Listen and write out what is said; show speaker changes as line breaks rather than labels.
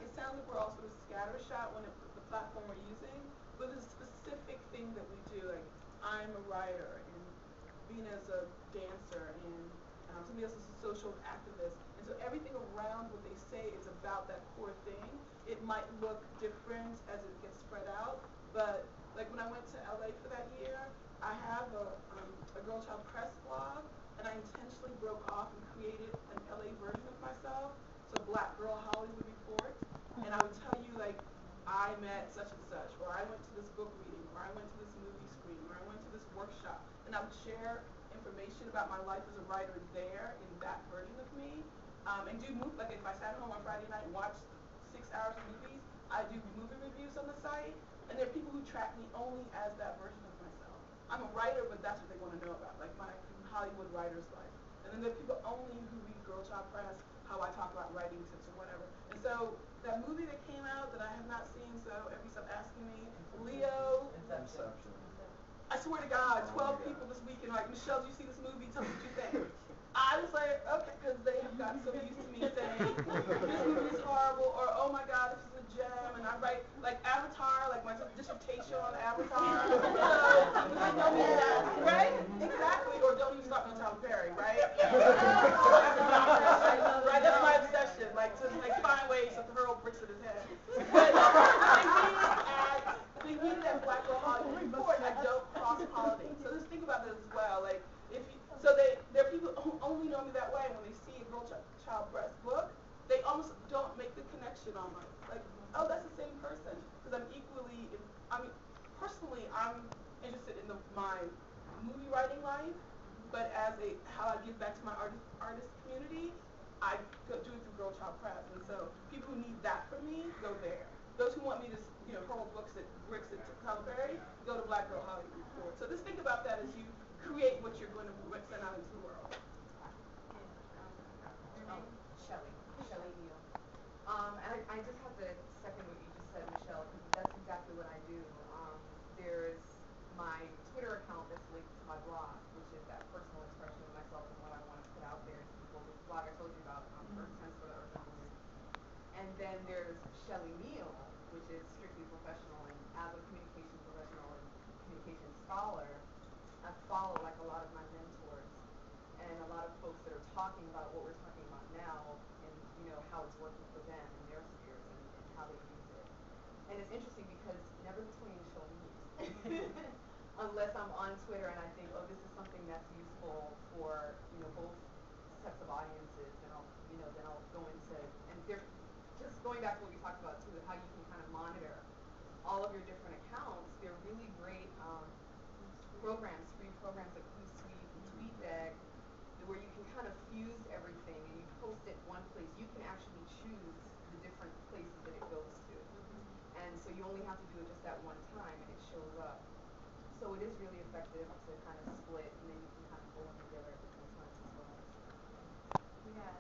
it sounds like we're all sort of scattershot when the platform we're using, but there's a specific thing that we do. Like I'm a writer, and Vina's a dancer, and somebody else is a social activist, and so everything around what they say is about that core thing. It might look different as it gets spread out, but like when I went to LA for that year, I have a GirlChild Press blog, and I intentionally broke off and created an LA version of myself, so Black Girl Hollywood Report, and I would tell you like I met such and such, or I went to this book reading, or I went to this movie screening, or I went to this workshop, and I would share information about my life as a writer there in that version of me, and do like if I sat home on Friday night and watched 6 hours of movies, I do movie reviews on the site, and there are people who track me only as that version of myself. I'm a writer, but that's what they want to know about, like my Hollywood writer's life. And then there are people only who read GirlChild Press, how I talk about writing tips or whatever. And so that movie that came out that I have not seen, so everybody stop asking me, Leo.
Inception.
I swear to God, 12 people this weekend are like, Michelle, did you see this movie? Tell me what you think. I was like, okay, because they have gotten so used to me saying, this movie is horrible, or oh my God, this is a gem, and I write, like Avatar, like my dissertation on Avatar, so, they know me that, right? Exactly, or don't even start me on Tyler Perry, right? Right, that's my obsession, like to like find ways to hurl bricks at his head. But being at Black Girl Hollywood Report, I don't cross-pollinate. So just think about this as well. Like, if you, so there are people who only know me that way. When they see a GirlChild Press book, they almost don't make the connection almost. Like, oh, that's the same person. Because I'm equally, I mean, personally, I'm interested in my movie writing life, but as how I give back to my artist community, I do it through GirlChild Press. And so people who need that from me go there. Those who want me to, hurl bricks at Tyler Perry, go to Black Girl Hollywood Report. So just think about that as you create what you're going to send out into the world.
Shelley Neal. And I just have to second what you just said, Michelle, because that's exactly what I do. There's my Twitter account that's linked to my blog, which is that personal expression of myself and what I want to put out there to people. This blog I told you about, Earth Sense for the Earth Movement. And then there's Shelley Neal, which is strictly professional, and as a communication professional and communication scholar, I follow like a lot of my mentors and a lot of folks that are talking about what we're talking about now, and how it's working for them in their spheres, and how they use it. And it's interesting because never the twain shall meet. Unless I'm on Twitter and I think, oh, this is something that's useful for both sets of audiences, then I'll go into, and they're just going back to what we talked about too, with how you can kind of monitor all of your different accounts. They're really great programs, free programs like Hootsuite and TweetDeck, where you can kind of fuse everything and you post it one place. You can actually choose the different places that it goes to. And so you only have to do it just that one time and it shows up. So it is really effective to kind of split, and then you can kind of pull them together at different times as well.
Yeah,